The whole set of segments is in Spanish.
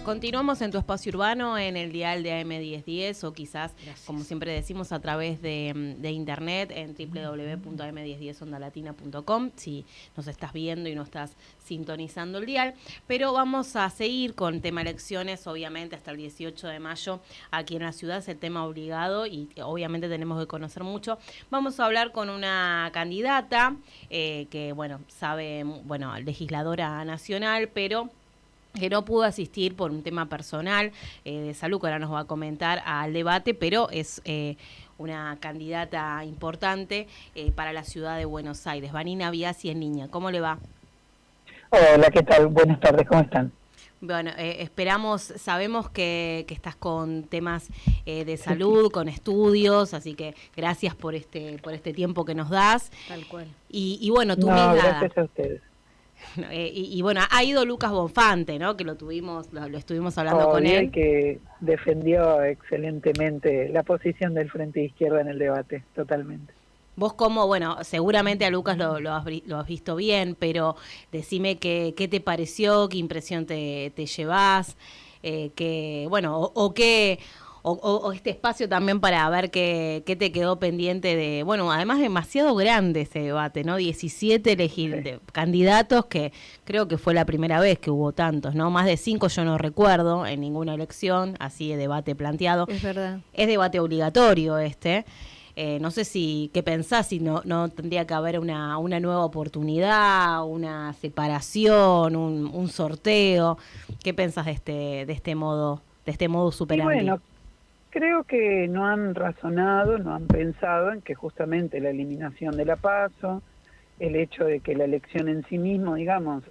Continuamos en tu espacio urbano en el dial de AM1010 o quizás, como siempre decimos, a través de internet en www.am1010ondalatina.com si nos estás viendo y no estás sintonizando el dial. Pero vamos a seguir con tema elecciones, obviamente hasta el 18 de mayo aquí en la ciudad es el tema obligado y obviamente tenemos que conocer mucho. Vamos a hablar con una candidata que, bueno, sabe, bueno, legisladora nacional, pero que no pudo asistir por un tema personal de salud, que ahora nos va a comentar al debate, pero es una candidata importante para la ciudad de Buenos Aires. Vanina Biasi en línea. ¿Cómo le va? Hola, ¿qué tal? Buenas tardes, ¿cómo están? Bueno, sabemos que estás con temas de salud, con estudios, así que gracias por este tiempo que nos das. Tal cual. Y bueno, tú No, misma... gracias a ustedes. Y bueno, ha ido Lucas Bonfante, ¿no? Que lo estuvimos hablando con Obvio, y él. que defendió excelentemente la posición del Frente de Izquierda en el debate, totalmente. Vos como, bueno, seguramente a Lucas lo has visto bien, pero decime qué te pareció, qué impresión te llevas, bueno, o este espacio también para ver qué te quedó pendiente de, bueno, además demasiado grande ese debate, ¿no? 17 candidatos, que creo que fue la primera vez que hubo tantos, ¿no? Más de 5 yo no recuerdo en ninguna elección, así de debate planteado. Es verdad. Es debate obligatorio no sé qué pensás, si no tendría que haber una nueva oportunidad, una separación, un sorteo. ¿Qué pensás de este modo Y superandi? bueno, creo que no han razonado, no han pensado en que justamente la eliminación de la PASO, el hecho de que la elección en sí mismo, digamos,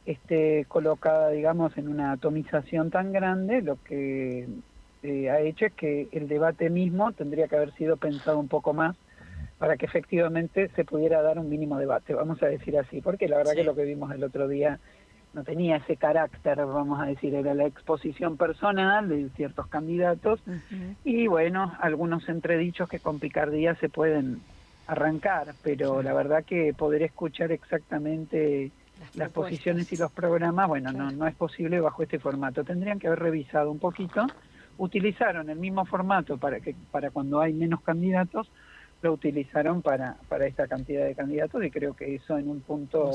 esté colocada, digamos, en una atomización tan grande, lo que ha hecho es que el debate mismo tendría que haber sido pensado un poco más para que efectivamente se pudiera dar un mínimo debate, vamos a decir así, porque la verdad que lo que vimos el otro día no tenía ese carácter, vamos a decir, era la exposición personal de ciertos candidatos y bueno, algunos entredichos que con picardía se pueden arrancar, pero la verdad que poder escuchar exactamente las posiciones y los programas, bueno, no es posible bajo este formato. Tendrían que haber revisado un poquito. Utilizaron el mismo formato para cuando hay menos candidatos, lo utilizaron para esta cantidad de candidatos y creo que eso en un punto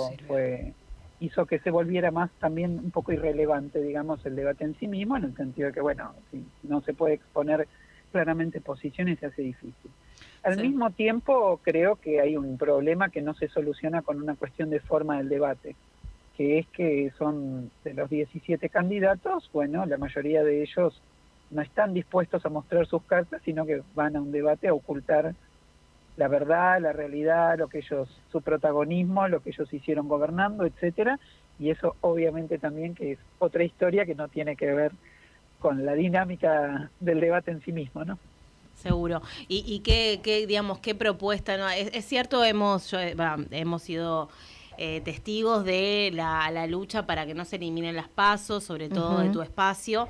hizo que se volviera más también un poco irrelevante, digamos, el debate en sí mismo, en el sentido de que, bueno, si no se puede exponer claramente posiciones, se hace difícil. Al mismo tiempo, creo que hay un problema que no se soluciona con una cuestión de forma del debate, que es que son de los 17 candidatos, bueno, la mayoría de ellos no están dispuestos a mostrar sus cartas, sino que van a un debate a ocultar la verdad, la realidad, su protagonismo, lo que ellos hicieron gobernando, etcétera, y eso obviamente también que es otra historia que no tiene que ver con la dinámica del debate en sí mismo, ¿no? Seguro. ¿Y qué propuesta? ¿No? Es cierto, hemos sido testigos de la lucha para que no se eliminen las pasos, sobre todo de tu espacio,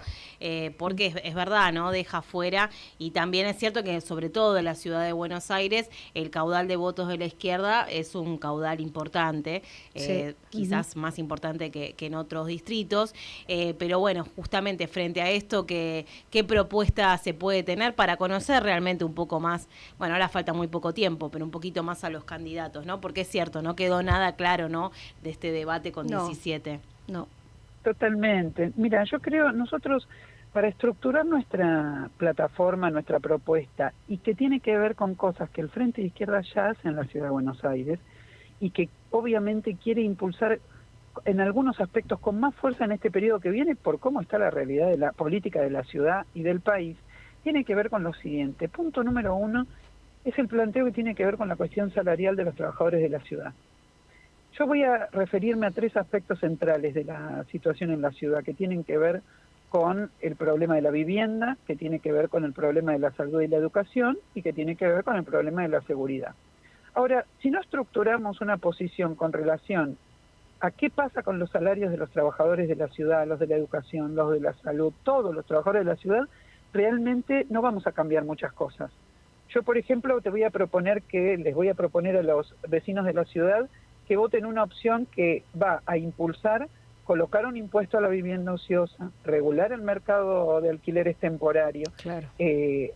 porque es verdad, ¿no? Deja fuera, y también es cierto que sobre todo de la ciudad de Buenos Aires, el caudal de votos de la izquierda es un caudal importante, quizás más importante que en otros distritos, pero bueno, justamente frente a esto, ¿qué propuesta se puede tener para conocer realmente un poco más? Bueno, ahora falta muy poco tiempo, pero un poquito más a los candidatos, ¿no? Porque es cierto, no quedó nada claro, ¿no? De este debate con 17. No. Totalmente. Mira, yo creo, nosotros, para estructurar nuestra plataforma, nuestra propuesta, y que tiene que ver con cosas que el Frente de Izquierda ya hace en la Ciudad de Buenos Aires, y que obviamente quiere impulsar en algunos aspectos con más fuerza en este periodo que viene, por cómo está la realidad de la política de la ciudad y del país, tiene que ver con lo siguiente. Punto número 1 es el planteo que tiene que ver con la cuestión salarial de los trabajadores de la ciudad. Yo voy a referirme a 3 aspectos centrales de la situación en la ciudad que tienen que ver con el problema de la vivienda, que tiene que ver con el problema de la salud y la educación y que tiene que ver con el problema de la seguridad. Ahora, si no estructuramos una posición con relación a qué pasa con los salarios de los trabajadores de la ciudad, los de la educación, los de la salud, todos los trabajadores de la ciudad, realmente no vamos a cambiar muchas cosas. Yo, por ejemplo, les voy a proponer a los vecinos de la ciudad que voten una opción que va a impulsar colocar un impuesto a la vivienda ociosa, regular el mercado de alquileres temporarios, Claro.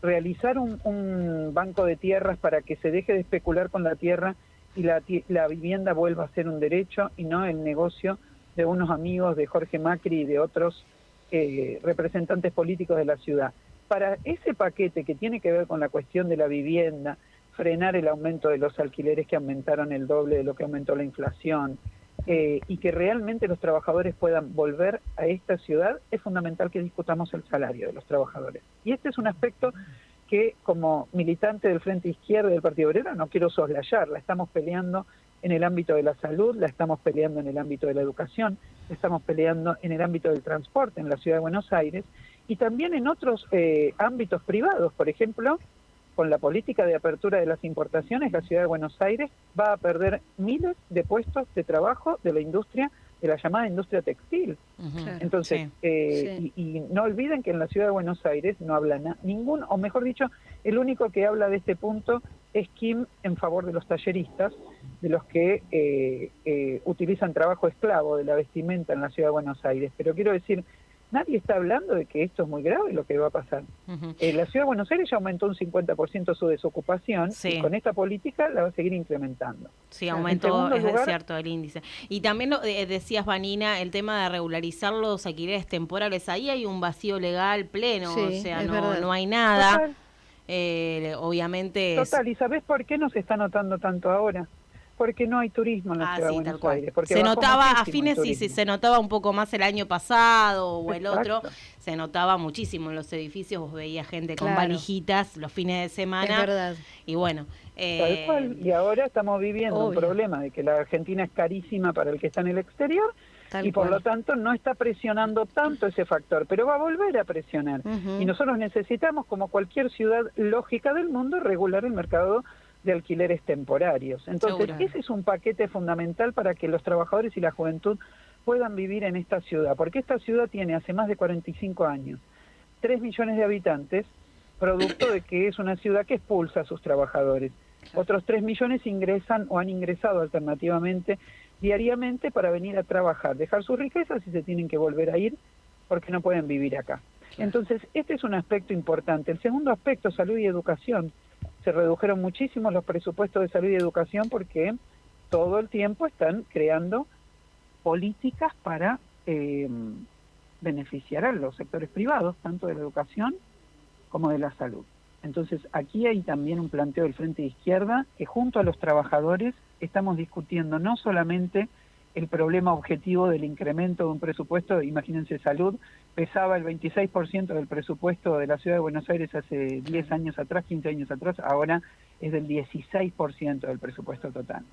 Realizar un banco de tierras para que se deje de especular con la tierra y la vivienda vuelva a ser un derecho y no el negocio de unos amigos de Jorge Macri y de otros representantes políticos de la ciudad. Para ese paquete que tiene que ver con la cuestión de la vivienda, frenar el aumento de los alquileres que aumentaron el doble de lo que aumentó la inflación, y que realmente los trabajadores puedan volver a esta ciudad, es fundamental que discutamos el salario de los trabajadores. Y este es un aspecto que, como militante del Frente Izquierda y del Partido Obrero, no quiero soslayar. La estamos peleando en el ámbito de la salud, la estamos peleando en el ámbito de la educación, la estamos peleando en el ámbito del transporte en la Ciudad de Buenos Aires, y también en otros ámbitos privados. Por ejemplo, con la política de apertura de las importaciones, la Ciudad de Buenos Aires va a perder miles de puestos de trabajo de la industria, de la llamada industria textil. Claro. Entonces, Sí. y no olviden que en la Ciudad de Buenos Aires no habla ningún, o mejor dicho, el único que habla de este punto es Kim en favor de los talleristas, de los que utilizan trabajo esclavo de la vestimenta en la Ciudad de Buenos Aires. Pero quiero decir, nadie está hablando de que esto es muy grave lo que va a pasar. La Ciudad de Buenos Aires ya aumentó un 50% su desocupación, y con esta política la va a seguir incrementando. Sí, aumentó, es lugar, cierto, el índice. Y también decías, Vanina, el tema de regularizar los alquileres temporales. Ahí hay un vacío legal pleno, Sí, o sea, es verdad. no hay nada. Total. Obviamente Total, ¿y sabés por qué no se está notando tanto ahora? Porque no hay turismo en la Ciudad de sí, tal Buenos cual. Aires. Porque Se bajó notaba a muchísimo el fines, sí, turismo. se notaba un poco más el año pasado o el Exacto. otro. Se notaba muchísimo en los edificios. Vos veías gente con Claro. valijitas los fines de semana. Es verdad. Y bueno. Tal cual. Y ahora estamos viviendo un Obvio. problema de que la Argentina es carísima para el que está en el exterior. Tal Y por cual. lo tanto no está presionando tanto ese factor, pero va a volver a presionar. Ujú. Y nosotros necesitamos, como cualquier ciudad lógica del mundo, regular el mercado de alquileres temporarios. Entonces, Seguro. ese es un paquete fundamental para que los trabajadores y la juventud puedan vivir en esta ciudad, porque esta ciudad tiene hace más de 45 años 3 millones de habitantes, producto de que es una ciudad que expulsa a sus trabajadores. Otros 3 millones ingresan o han ingresado alternativamente diariamente para venir a trabajar, dejar sus riquezas y se tienen que volver a ir porque no pueden vivir acá. Entonces, este es un aspecto importante. El segundo aspecto, salud y educación. Se redujeron muchísimo los presupuestos de salud y educación porque todo el tiempo están creando políticas para beneficiar a los sectores privados, tanto de la educación como de la salud. Entonces, aquí hay también un planteo del Frente de Izquierda que junto a los trabajadores estamos discutiendo no solamente el problema objetivo del incremento de un presupuesto, imagínense, salud pesaba el 26% del presupuesto de la Ciudad de Buenos Aires hace 10 años atrás, 15 años atrás, ahora es del 16% del presupuesto total.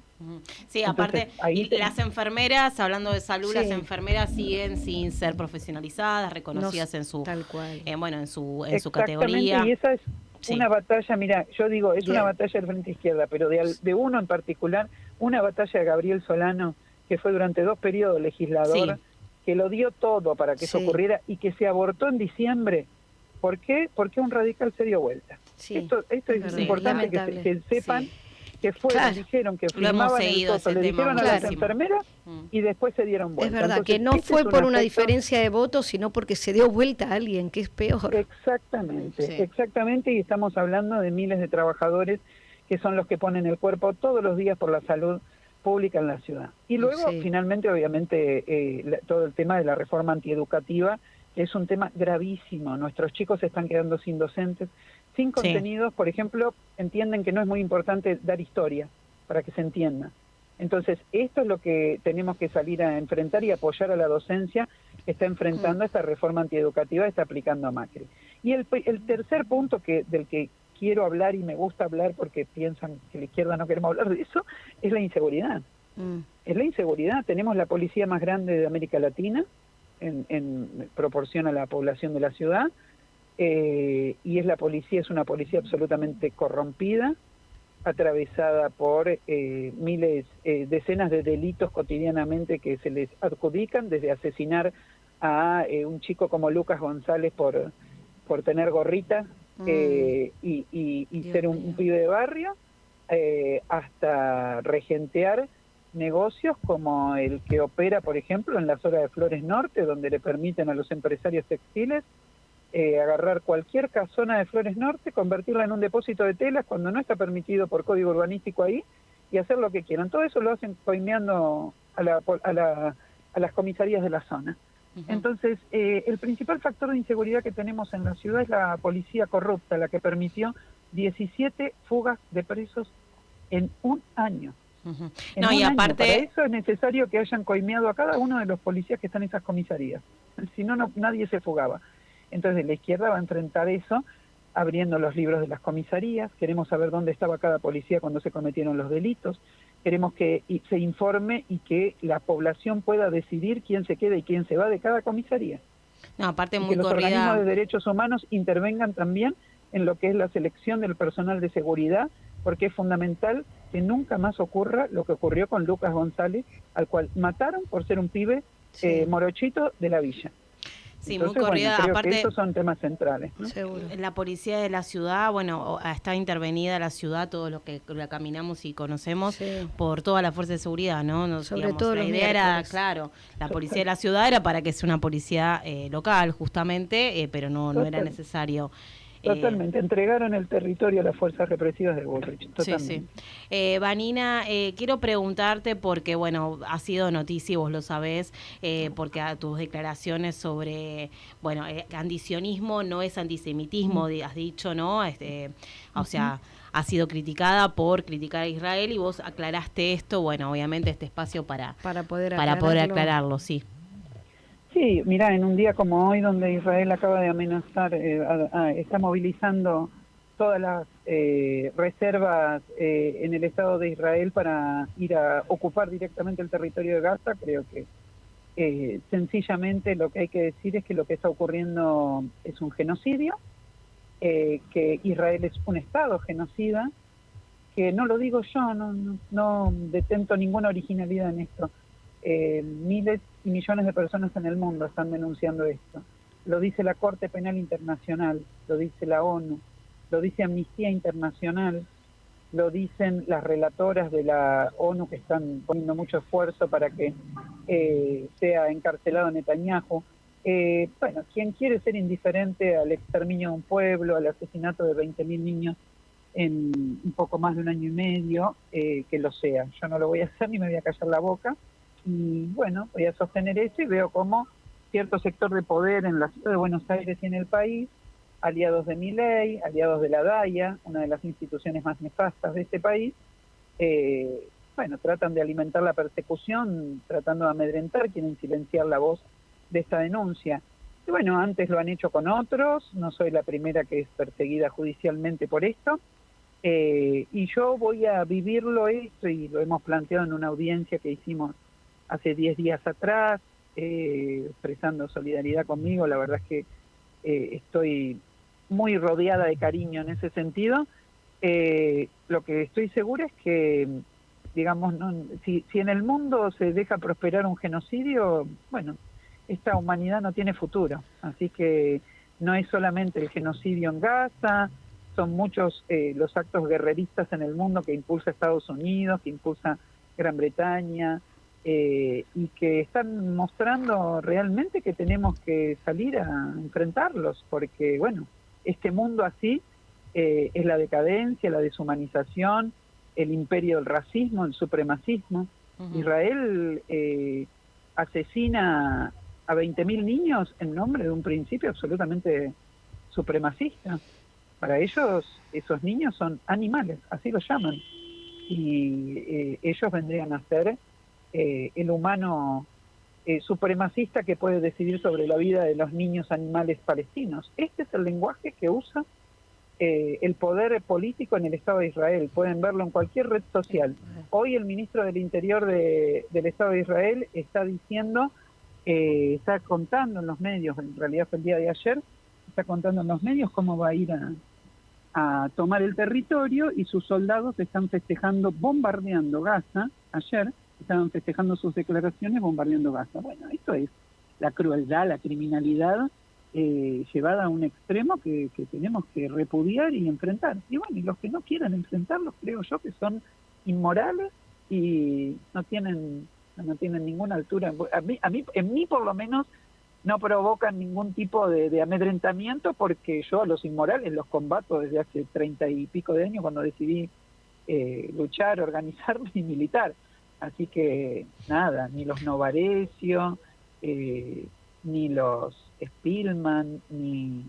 Sí, aparte, entonces, las enfermeras, hablando de salud, Sí. las enfermeras siguen sin ser profesionalizadas, reconocidas No, en su, tal cual. bueno, en su exactamente, categoría. Y esa es Sí. una batalla, mira, yo digo, es Bien. una batalla del Frente Izquierda, pero de uno en particular, una batalla de Gabriel Solano, que fue durante 2 periodos legislador, Sí. que lo dio todo para que eso Sí. ocurriera y que se abortó en diciembre. ¿Por qué? Porque un radical se dio vuelta. Sí, Esto es verdad. importante Lamentable. que sepan Sí. que fueron, Claro. dijeron que Lo hemos firmaban el seguido coso, ese le tema dijeron a las muchísimo. enfermeras y después se dieron vuelta. Es verdad, Entonces, que no este fue es un por una aspecto- diferencia de votos, sino porque se dio vuelta a alguien, que es peor. Exactamente, Sí. exactamente, y estamos hablando de miles de trabajadores que son los que ponen el cuerpo todos los días por la salud pública en la ciudad. Y luego, Sí. finalmente, obviamente, todo el tema de la reforma antieducativa, que es un tema gravísimo. Nuestros chicos se están quedando sin docentes, sin contenidos. Por ejemplo, entienden que no es muy importante dar historia para que se entienda. Entonces, esto es lo que tenemos que salir a enfrentar y apoyar a la docencia que está enfrentando esta reforma antieducativa que está aplicando a Macri. Y el tercer punto del que quiero hablar y me gusta hablar porque piensan que la izquierda no queremos hablar de eso, es la inseguridad. Es la inseguridad. Tenemos la policía más grande de América Latina en proporción a la población de la ciudad, y es una policía absolutamente corrompida, atravesada por decenas de delitos cotidianamente que se les adjudican, desde asesinar a un chico como Lucas González por tener gorrita y ser un pibe de barrio, hasta regentear negocios como el que opera, por ejemplo, en la zona de Flores Norte, donde le permiten a los empresarios textiles agarrar cualquier casona de Flores Norte, convertirla en un depósito de telas cuando no está permitido por código urbanístico ahí, y hacer lo que quieran. Todo eso lo hacen coimeando a las comisarías de la zona. Entonces, el principal factor de inseguridad que tenemos en la ciudad es la policía corrupta, la que permitió 17 fugas de presos en un año. No, y aparte... Para eso es necesario que hayan coimeado a cada uno de los policías que están en esas comisarías. Si no, nadie se fugaba. Entonces, la izquierda va a enfrentar eso abriendo los libros de las comisarías. Queremos saber dónde estaba cada policía cuando se cometieron los delitos. Queremos que se informe y que la población pueda decidir quién se queda y quién se va de cada comisaría. No, aparte muy que los corrida... organismos de derechos humanos intervengan también en lo que es la selección del personal de seguridad, porque es fundamental que nunca más ocurra lo que ocurrió con Lucas González, al cual mataron por ser un pibe morochito de la villa. Sí, Entonces, muy corrida. creo Aparte, que esos son temas centrales, ¿no? Seguro. La policía de la ciudad, bueno, está intervenida la ciudad, todo lo que la caminamos y conocemos por toda la fuerza de seguridad, ¿no? Sobre digamos, todo la los idea era, miércoles. claro, la policía de la ciudad era para que sea una policía local, justamente, pero no era necesario. Totalmente, entregaron el territorio a las fuerzas represivas de Bullrich, totalmente. Sí. Vanina, quiero preguntarte porque, bueno, ha sido noticia y vos lo sabés, porque a tus declaraciones sobre, bueno, antisionismo no es antisemitismo, has dicho, ¿no? O sea, ha sido criticada por criticar a Israel y vos aclaraste esto, bueno, obviamente este espacio para poder aclararlo, sí. Sí, mira, en un día como hoy, donde Israel acaba de amenazar, está movilizando todas las reservas en el Estado de Israel para ir a ocupar directamente el territorio de Gaza, creo que sencillamente lo que hay que decir es que lo que está ocurriendo es un genocidio, que Israel es un Estado genocida, que no lo digo yo, no detento ninguna originalidad en esto. Miles y millones de personas en el mundo están denunciando esto. Lo dice la Corte Penal Internacional, lo dice la ONU, lo dice Amnistía Internacional, lo dicen las relatoras de la ONU que están poniendo mucho esfuerzo para que sea encarcelado Netanyahu. Bueno, quien quiere ser indiferente al exterminio de un pueblo, al asesinato de 20.000 niños en un poco más de un año y medio, que lo sea. Yo no lo voy a hacer ni me voy a callar la boca. Y bueno, voy a sostener eso y veo cómo cierto sector de poder en la ciudad de Buenos Aires y en el país, aliados de Milei, aliados de la DAIA, una de las instituciones más nefastas de este país, bueno, tratan de alimentar la persecución, tratando de amedrentar, quieren silenciar la voz de esta denuncia. Y bueno, antes lo han hecho con otros, no soy la primera que es perseguida judicialmente por esto, y yo voy a vivirlo esto, y lo hemos planteado en una audiencia que hicimos hace 10 días atrás, expresando solidaridad conmigo. La verdad es que estoy muy rodeada de cariño en ese sentido. Lo que estoy segura es que, digamos, si en el mundo se deja prosperar un genocidio, bueno, esta humanidad no tiene futuro. Así que no es solamente el genocidio en Gaza, son muchos los actos guerreristas en el mundo que impulsa Estados Unidos, que impulsa Gran Bretaña, y que están mostrando realmente que tenemos que salir a enfrentarlos, porque bueno, este mundo así es la decadencia, la deshumanización, el imperio del racismo, el supremacismo. Israel asesina a 20.000 niños en nombre de un principio absolutamente supremacista. Para ellos, esos niños son animales, así los llaman, y ellos vendrían a ser el humano supremacista que puede decidir sobre la vida de los niños animales palestinos. Este es el lenguaje que usa el poder político en el Estado de Israel. Pueden verlo en cualquier red social. Hoy el ministro del Interior del Estado de Israel está diciendo, está contando en los medios, en realidad fue el día de ayer, está contando en los medios cómo va a ir a tomar el territorio, y sus soldados están festejando, bombardeando Gaza. Ayer estaban festejando sus declaraciones bombardeando Gaza. Bueno, esto es la crueldad, la criminalidad llevada a un extremo que tenemos que repudiar y enfrentar. Y bueno, y los que no quieran enfrentarlos, creo yo que son inmorales y no tienen ninguna altura. En mí por lo menos no provocan ningún tipo de amedrentamiento, porque yo a los inmorales los combato desde hace 30 y pico de años, cuando decidí luchar, organizarme y militar. Así que nada, ni los Novarecio, ni los Spillman, ni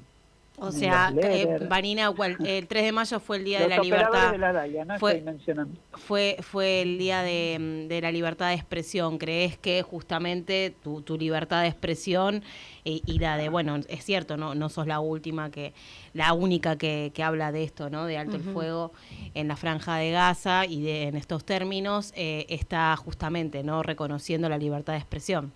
O ni sea, los Leder. Vanina, el 3 de mayo fue el Día de Los la operadores Libertad. de la DAIA, no Fue, estoy mencionando. fue el Día de la Libertad de Expresión. ¿Crees que justamente tu libertad de expresión y la de, bueno, es cierto, no sos la única que habla de esto, ¿no? De alto el fuego en la Franja de Gaza y en estos términos está justamente, ¿no? Reconociendo la libertad de expresión.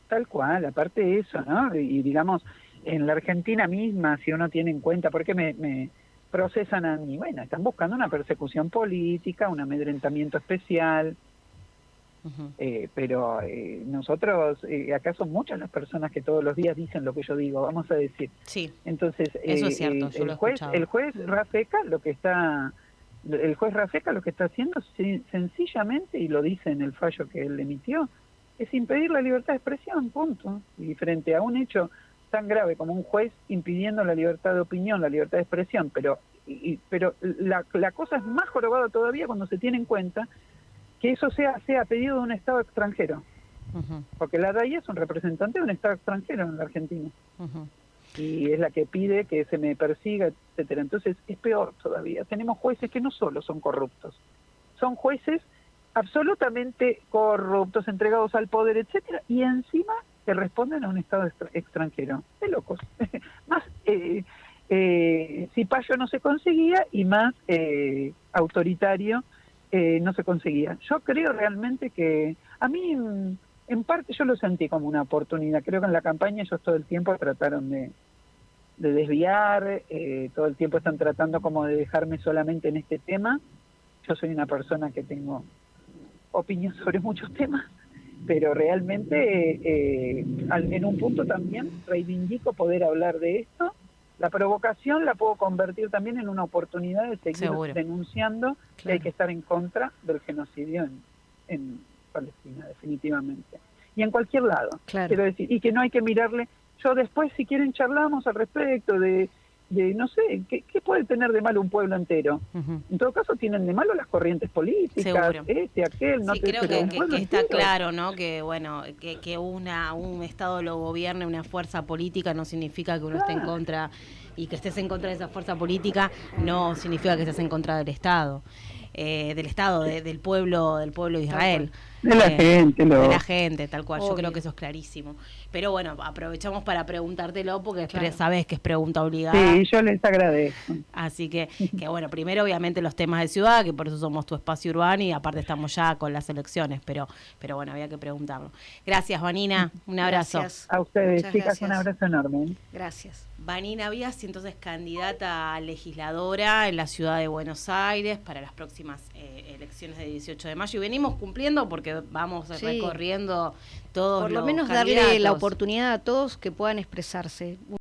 Tal cual, aparte de eso, ¿no? Y digamos, en la Argentina misma, si uno tiene en cuenta, porque me procesan a mí, bueno, están buscando una persecución política, un amedrentamiento especial, pero nosotros, acá son muchas las personas que todos los días dicen lo que yo digo, vamos a decir. Sí, Entonces, eso es cierto, yo lo he escuchado. el juez Rafeca lo que está haciendo sencillamente, y lo dice en el fallo que él emitió, es impedir la libertad de expresión, punto. Y frente a un hecho tan grave como un juez impidiendo la libertad de opinión, la libertad de expresión, pero la cosa es más jorobada todavía cuando se tiene en cuenta que eso sea a pedido de un Estado extranjero, porque la DAIA es un representante de un Estado extranjero en la Argentina, y es la que pide que se me persiga, etcétera. Entonces es peor todavía. Tenemos jueces que no solo son corruptos, son jueces absolutamente corruptos, entregados al poder, etcétera, y encima que responden a un Estado extranjero. De locos. Más cipayo no se conseguía, y más autoritario no se conseguía. Yo creo realmente que a mí, en parte, yo lo sentí como una oportunidad. Creo que en la campaña ellos todo el tiempo trataron de desviar, todo el tiempo están tratando como de dejarme solamente en este tema. Yo soy una persona que tengo opinión sobre muchos temas, pero realmente en un punto también reivindico poder hablar de esto. La provocación la puedo convertir también en una oportunidad de seguir denunciando que hay que estar en contra del genocidio en Palestina, definitivamente. Y en cualquier lado, quiero decir, y que no hay que mirarle. Yo después, si quieren, charlamos al respecto de no sé, ¿qué puede tener de malo un pueblo entero? En todo caso, tienen de malo las corrientes políticas, aquel, no sí, te, creo que está claro, ¿no? Que bueno, que un Estado lo gobierne una fuerza política no significa que uno esté en contra, y que estés en contra de esa fuerza política no significa que estés en contra del Estado. Del pueblo de Israel. De la gente, de la gente, tal cual. Obvio. Yo creo que eso es clarísimo. Pero bueno, aprovechamos para preguntártelo porque sabés que es pregunta obligada. Sí, yo les agradezco. Así que bueno, primero obviamente los temas de ciudad, que por eso somos tu espacio urbano, y aparte estamos ya con las elecciones, pero bueno, había que preguntarlo. Gracias, Vanina, un abrazo. Gracias. A ustedes, Muchas chicas, gracias. Un abrazo enorme. Gracias. Vanina Biasi, entonces candidata a legisladora en la ciudad de Buenos Aires para las próximas elecciones de 18 de mayo. Y venimos cumpliendo porque vamos recorriendo todos los por lo menos candidatos. darle la oportunidad a todos que puedan expresarse.